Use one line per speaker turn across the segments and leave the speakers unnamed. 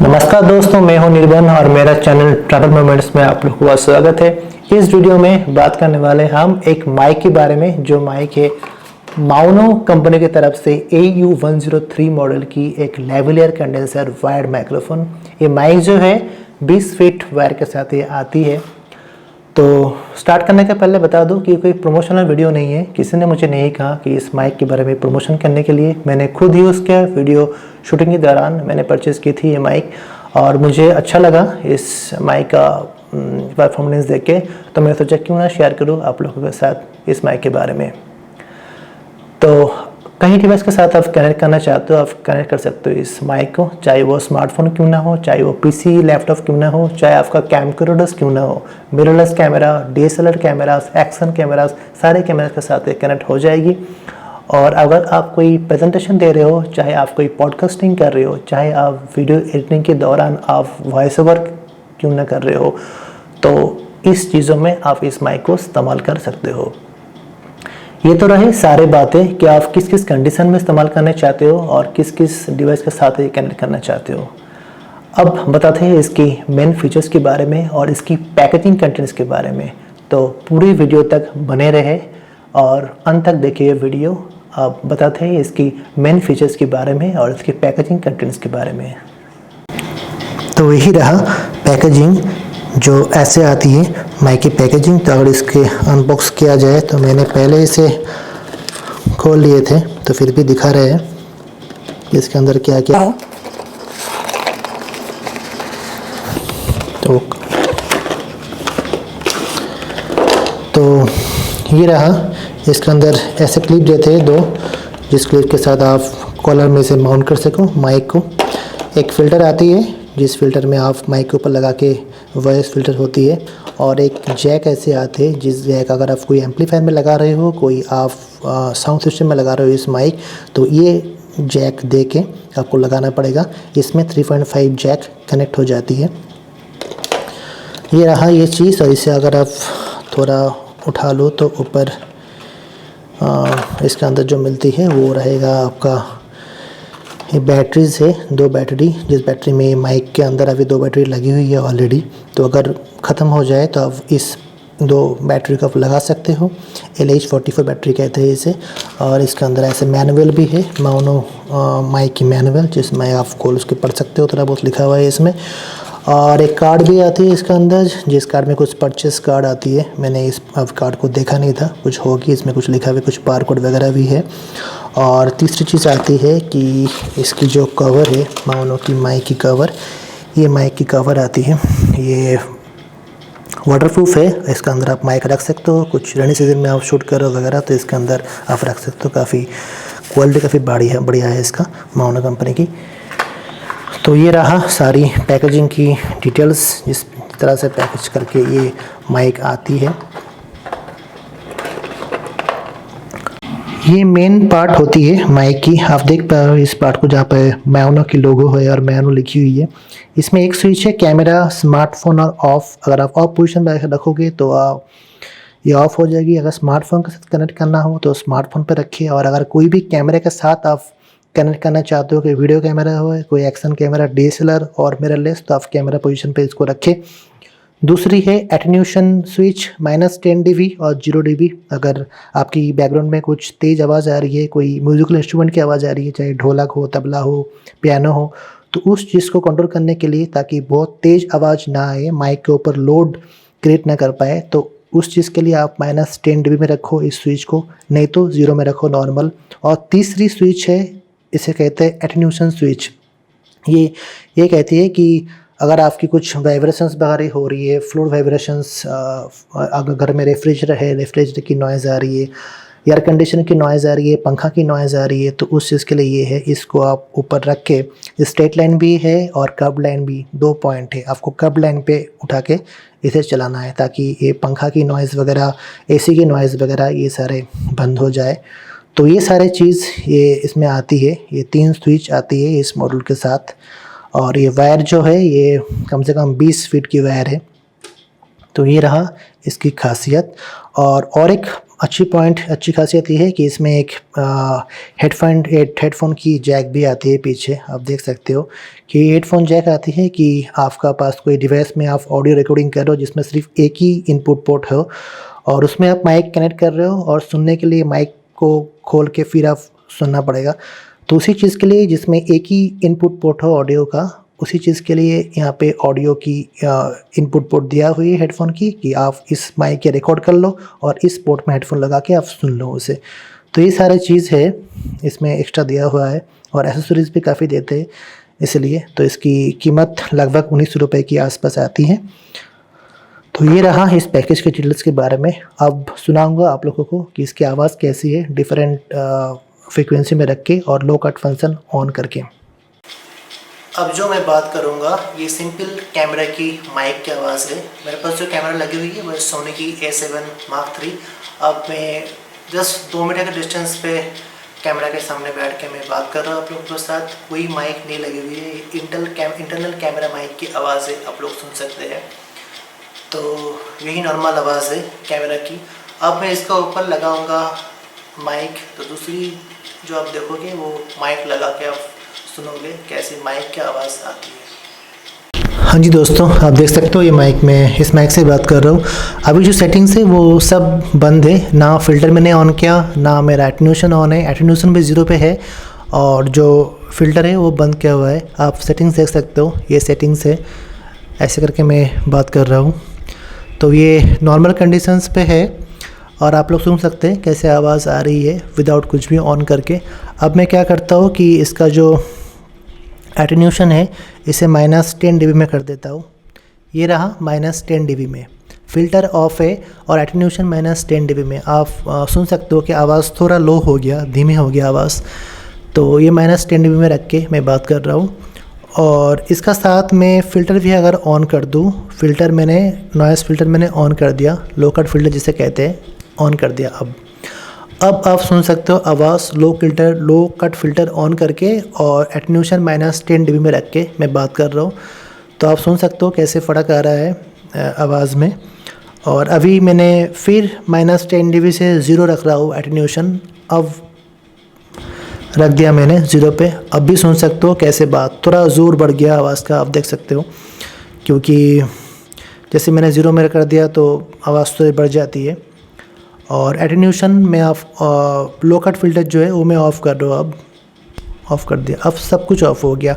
नमस्कार दोस्तों, मैं हूं निर्बन और मेरा चैनल ट्रैवल मोमेंट्स में आप लोगों का स्वागत है। इस वीडियो में बात करने वाले हम एक माइक के बारे में, जो माइक है माउनो कंपनी की तरफ से AU103 मॉडल की एक लेवलियर कंडेंसर वायर्ड माइक्रोफोन। ये माइक जो है 20 फीट वायर के साथ ये आती है। तो स्टार्ट करने के पहले बता दूं कि कोई प्रमोशनल वीडियो नहीं है। किसी ने मुझे नहीं कहा कि इस माइक के बारे में प्रमोशन करने के लिए। मैंने खुद ही उसके वीडियो शूटिंग के दौरान मैंने परचेज़ की थी ये माइक, और मुझे अच्छा लगा इस माइक का परफॉर्मेंस देख के। तो मैं सोचा क्यों ना शेयर करूँ आप लोगों के साथ इस माइक के बारे में। तो कहीं डिवाइस के साथ आप कनेक्ट करना चाहते हो, आप कनेक्ट कर सकते हो इस माइक को, चाहे वो स्मार्टफोन क्यों ना हो, चाहे वो पीसी लैपटॉप क्यों ना हो, चाहे आपका कैमकोर्डर्स क्यों ना हो। Mirrorless camera, DSLR cameras, action cameras, सारे कैमरा के साथ ये कनेक्ट हो जाएगी। और अगर आप कोई प्रेजेंटेशन दे रहे हो, चाहे आप कोई पॉडकास्टिंग कर रहे हो, चाहे आप वीडियो एडिटिंग के दौरान आप वॉइस ओवर क्यों ना कर रहे हो, तो इस चीज़ों में आप इस माइक को इस्तेमाल कर सकते हो। ये तो रहे सारे बातें कि आप किस किस कंडीशन में इस्तेमाल करना चाहते हो और किस किस डिवाइस के साथ ये कनेक्ट करना चाहते हो। अब बताते हैं इसकी मेन फीचर्स के बारे में और इसकी पैकेजिंग कंटेंट्स के बारे में। तो पूरी वीडियो तक बने रहे और अंत तक देखिए वीडियो। अब बताते हैं इसकी मेन फीचर्स के बारे में और इसकी पैकेजिंग कंटेंट्स के बारे में। तो यही रहा पैकेजिंग, जो ऐसे आती है माइक की पैकेजिंग। तो अगर इसके अनबॉक्स किया जाए, तो मैंने पहले इसे खोल लिए थे, तो फिर भी दिखा रहे हैं कि इसके अंदर क्या क्या है। तो ये रहा, इसके अंदर ऐसे क्लिप देते हैं दो, जिस क्लिप के साथ आप कॉलर में से माउंट कर सको माइक को। एक फ़िल्टर आती है, जिस फिल्टर में आप माइक के ऊपर लगा के वॉइस फिल्टर होती है। और एक जैक ऐसे आते हैं, जिस जैक अगर आप कोई एम्पलीफायर में लगा रहे हो, कोई आप साउंड सिस्टम में लगा रहे हो इस माइक, तो ये जैक दे के आपको लगाना पड़ेगा। इसमें 3.5 जैक कनेक्ट हो जाती है। ये रहा ये चीज़, और इसे अगर आप थोड़ा उठा लो तो ऊपर इसके अंदर जो मिलती है वो रहेगा आपका, ये बैटरीज है, 2 बैटरी, जिस बैटरी में माइक के अंदर अभी 2 बैटरी लगी हुई है ऑलरेडी। तो अगर ख़त्म हो जाए तो आप इस 2 बैटरी को आप लगा सकते हो। LH44 बैटरी कहते हैं इसे। और इसके अंदर ऐसे मैनुअल भी है, माउनो माइक की मैनुअल, जिसमें आप खोल उसके पढ़ सकते हो, थोड़ा बहुत लिखा हुआ है इसमें। और एक कार्ड भी आती है इसके अंदर, जिस कार्ड में कुछ परचेस कार्ड आती है। मैंने इस कार्ड को देखा नहीं था, कुछ होगी इसमें, कुछ लिखा हुआ है, कुछ बारकोड वगैरह भी है। और तीसरी चीज़ आती है कि इसकी जो कवर है, माउनो की माइक की कवर, ये माइक की कवर आती है, ये वाटरप्रूफ है। इसके अंदर आप माइक रख सकते हो, कुछ रेनी सीजन में आप शूट करो वगैरह, तो इसके अंदर आप रख सकते हो। काफ़ी क्वालिटी काफ़ी बढ़िया है इसका, माउनो कंपनी की। तो ये रहा सारी पैकेजिंग की डिटेल्स, जिस तरह से पैकेज करके ये माइक आती है। ये मेन पार्ट होती है माइक की, आप देख पा रहे हो इस पार्ट को, जहाँ पे माउनो की लोगो है और माउनो लिखी हुई है। इसमें एक स्विच है, कैमरा, स्मार्टफोन और ऑफ। अगर आप ऑफ पोजीशन में रखोगे तो ये ऑफ हो जाएगी। अगर स्मार्टफोन के साथ कनेक्ट करना हो तो स्मार्टफोन पर रखिए। और अगर कोई भी कैमरे के साथ आप कनेक्ट करना चाहते हो, कि वीडियो कैमरा हो, कोई एक्शन कैमरा, DSLR और मिररलेस, तो आप कैमरा पोजीशन पे इसको रखें। दूसरी है एटेन्यूएशन स्विच, -10 dB और 0 dB। अगर आपकी बैकग्राउंड में कुछ तेज़ आवाज़ आ रही है, कोई म्यूजिकल इंस्ट्रूमेंट की आवाज़ आ रही है, चाहे ढोलक हो, तबला हो, पियानो हो, तो उस चीज़ को कंट्रोल करने के लिए, ताकि बहुत तेज़ आवाज़ ना आए, माइक के ऊपर लोड क्रिएट ना कर पाए, तो उस चीज़ के लिए आप -10 dB में रखो इस स्विच को, नहीं तो 0 में रखो नॉर्मल। और तीसरी स्विच है, इसे कहते हैं एटेन्यूएशन स्विच। ये कहती है कि अगर आपकी कुछ वाइब्रेशंस वगैरह हो रही है, फ्लोर वाइब्रेशंस, अगर घर में रेफ्रिजरेटर की नॉइज़ आ रही है, एयर कंडीशनर की नॉइज़ आ रही है, पंखा की नॉइज़ आ रही है, तो उस चीज़ के लिए ये है। इसको आप ऊपर रख के, स्ट्रेट लाइन भी है और कर्व लाइन भी, 2 पॉइंट है, आपको कर्व लाइन पे उठा के इसे चलाना है, ताकि ये पंखा की नॉइज़ वगैरह, AC की नॉइज़ वगैरह, ये सारे बंद हो जाए। तो ये सारे चीज़ ये इसमें आती है। ये 3 स्विच आती है इस मॉडल के साथ। और ये वायर जो है, ये कम से कम 20 फीट की वायर है। तो ये रहा इसकी खासियत। और एक अच्छी खासियत ये है कि इसमें एक हेडफोन की जैक भी आती है पीछे। आप देख सकते हो कि हेडफोन जैक आती है कि आपका पास कोई डिवाइस में आप ऑडियो रिकॉर्डिंग कर रहे हो जिसमें सिर्फ एक ही इनपुट पोर्ट हो और उसमें आप माइक कनेक्ट कर रहे हो और सुनने के लिए माइक को खोल के फिर आप सुनना पड़ेगा। तो उसी चीज़ के लिए जिसमें एक ही इनपुट पोर्ट हो ऑडियो का, उसी चीज़ के लिए यहाँ पे ऑडियो की इनपुट पोर्ट दिया हुई है हेडफोन की कि आप इस माइक के रिकॉर्ड कर लो और इस पोर्ट में हेडफोन लगा के आप सुन लो उसे। तो ये सारी चीज़ है इसमें एक्स्ट्रा दिया हुआ है और एसेसरीज़ भी काफ़ी देते हैं इसलिए। तो इसकी कीमत लगभग 19 रुपये के आसपास आती है। तो ये रहा इस पैकेज के डिटेल्स के बारे में। अब सुनाऊंगा आप लोगों को कि इसकी आवाज़ कैसी है डिफरेंट फ्रीक्वेंसी में रख के और लो कट फंक्शन ऑन करके। अब जो मैं बात करूंगा ये सिंपल कैमरा की माइक की आवाज़ है। मेरे पास जो कैमरा लगी हुई है वो सोनी की A7 Mark III। अब मैं जस्ट 2 मीटर के डिस्टेंस पे कैमरा के सामने बैठ के मैं बात कर रहा हूँ आप लोगों के साथ। कोई माइक नहीं लगी हुई है, इंटरनल कैमरा माइक की आवाज़ है, आप लोग सुन सकते हैं। तो यही नॉर्मल आवाज़ है कैमरा की। अब मैं इसका ऊपर लगाऊंगा माइक, तो दूसरी जो आप देखोगे वो माइक लगा के आप सुनोगे कैसी माइक की आवाज़ आती है। हाँ जी दोस्तों, आप देख सकते हो ये माइक में इस माइक से बात कर रहा हूँ। अभी जो सेटिंग्स है वो सब बंद है, ना फ़िल्टर मैंने ऑन किया, ना मेरा एटेन्यूएशन ऑन है। एटेन्यूएशन भी 0 पे है और जो फ़िल्टर है वो बंद किया हुआ है। आप सेटिंग्स देख सकते हो, ये सेटिंग्स है। ऐसे करके मैं बात कर रहा हूँ तो ये नॉर्मल कंडीशंस पे है और आप लोग सुन सकते हैं कैसे आवाज़ आ रही है विदाउट कुछ भी ऑन करके। अब मैं क्या करता हूँ कि इसका जो एटेन्यूएशन है इसे -10 dB में कर देता हूँ। ये रहा -10 dB में, फ़िल्टर ऑफ है और एटेन्यूएशन -10 dB में। आप सुन सकते हो कि आवाज़ थोड़ा लो हो गया, धीमी हो गया आवाज़। तो ये -10 dB में रख के मैं बात कर रहा हूँ। और इसका साथ में फ़िल्टर भी अगर ऑन कर दूँ, फ़िल्टर मैंने नॉइज़ फ़िल्टर मैंने ऑन कर दिया, लो कट फ़िल्टर जिसे कहते हैं, ऑन कर दिया। अब आप सुन सकते हो आवाज़ लो कट फ़िल्टर ऑन करके और एटेन्यूएशन -10 dB में रख के मैं बात कर रहा हूँ। तो आप सुन सकते हो कैसे फ़र्क आ रहा है आवाज़ में। और अभी मैंने फिर -10 dB से 0 रख रहा हूँ एटेन्यूएशन, अब रख दिया मैंने 0 पे। अब भी सुन सकते हो कैसे बात थोड़ा ज़ोर बढ़ गया आवाज़ का, आप देख सकते हो, क्योंकि जैसे मैंने 0 में कर दिया तो आवाज़ थोड़ी बढ़ जाती है। और एटेन्यूएशन में आप लो कट फ़िल्टर जो है वो मैं ऑफ़ कर रहा हूँ। अब ऑफ़ कर दिया, अब सब कुछ ऑफ़ हो गया,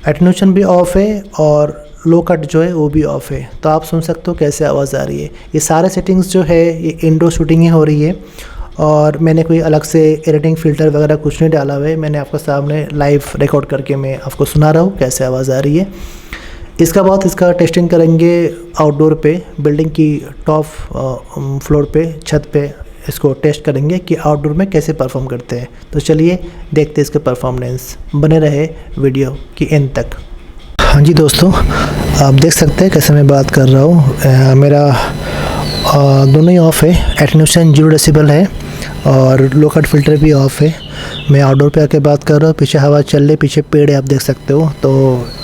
एटेन्यूएशन भी ऑफ़ है और लो कट जो है वो भी ऑफ़ है। तो आप सुन सकते हो कैसे आवाज़ आ रही है। ये सारे सेटिंग्स जो है ये इंडोर शूटिंग ही हो रही है और मैंने कोई अलग से एडिटिंग फ़िल्टर वगैरह कुछ नहीं डाला हुआ है। मैंने आपके सामने लाइव रिकॉर्ड करके मैं आपको सुना रहा हूँ कैसे आवाज़ आ रही है। इसका बाद इसका टेस्टिंग करेंगे आउटडोर पे, बिल्डिंग की टॉप फ्लोर पे, छत पे इसको टेस्ट करेंगे कि आउटडोर में कैसे परफॉर्म करते हैं। तो चलिए देखते हैं इसके परफॉर्मेंस। बने रहे वीडियो की एंड तक। हाँ जी दोस्तों, आप देख सकते हैं कैसे मैं बात कर रहा हूँ। मेरा दोनों ही ऑफ़ है, एटेन्यूएशन 0 डेसिबल है और लो कट फ़िल्टर भी ऑफ़ है। मैं आउटडोर पे आके बात कर रहा हूँ, पीछे हवा चल रही, पीछे पेड़ है, आप देख सकते हो। तो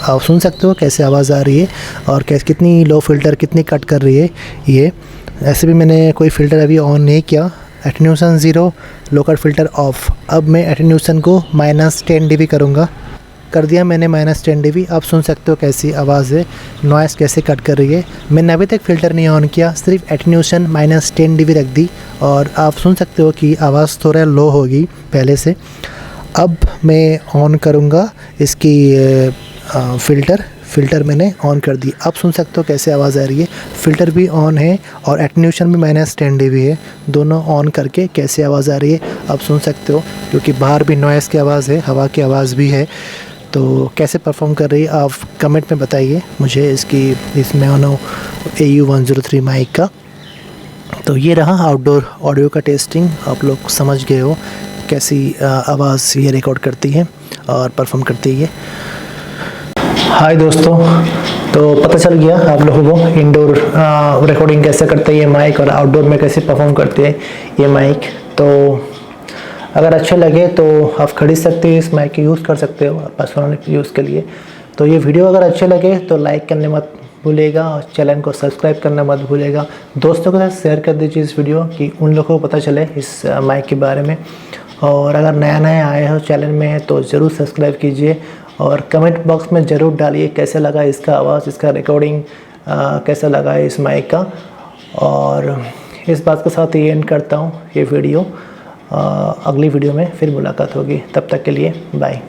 आप सुन सकते हो कैसे आवाज़ आ रही है और कैसे कितनी लो फ़िल्टर कितनी कट कर रही है ये। ऐसे भी मैंने कोई फ़िल्टर अभी ऑन नहीं किया। Attenuation 0, low cut filter of. अब मैं एटेन्यूएशन को -10 dB करूँगा, कर दिया मैंने -10 dB। आप सुन सकते हो कैसी आवाज़ है, नॉइज़ कैसे कट कर रही है। मैंने अभी तक फ़िल्टर नहीं ऑन किया, सिर्फ एटेन्यूएशन -10 dB रख दी और आप सुन सकते हो कि आवाज़ थोड़ा लो होगी पहले से। अब मैं ऑन करूँगा इसकी फ़िल्टर मैंने ऑन कर दी। आप सुन सकते हो कैसे आवाज़ आ रही है, फ़िल्टर भी ऑन है और एटेन्यूएशन भी -10 dB है। दोनों ऑन करके कैसे आवाज़ आ रही है आप सुन सकते हो, क्योंकि बाहर भी नॉइज़ की आवाज़ है, हवा की आवाज़ भी है। तो कैसे परफॉर्म कर रही है आप कमेंट में बताइए मुझे इस मानो AU103 माइक का। तो ये रहा आउटडोर ऑडियो का टेस्टिंग। आप लोग समझ गए हो कैसी आवाज़ ये रिकॉर्ड करती है और परफॉर्म करती है। हाय दोस्तों, तो पता चल गया आप लोगों को इंडोर रिकॉर्डिंग कैसे करते हैं ये माइक और आउटडोर में कैसे परफॉर्म करते हैं ये माइक। तो अगर अच्छे लगे तो आप खरीद सकते हो, इस माइक की यूज़ कर सकते हो पर्सनल यूज़ के लिए। तो ये वीडियो अगर अच्छे लगे तो लाइक करने मत भूलिएगा और चैनल को सब्सक्राइब करना मत भूलिएगा। दोस्तों के साथ शेयर कर दीजिए इस वीडियो कि उन लोगों को पता चले इस माइक के बारे में। और अगर नया आए हो चैनल में तो ज़रूर सब्सक्राइब कीजिए और कमेंट बॉक्स में ज़रूर डालिए कैसे लगा इसका आवाज़, इसका रिकॉर्डिंग कैसा लगा इस माइक का। और इस बात के साथ ये एंड करता हूँ ये वीडियो। अगली वीडियो में फिर मुलाकात होगी, तब तक के लिए बाय।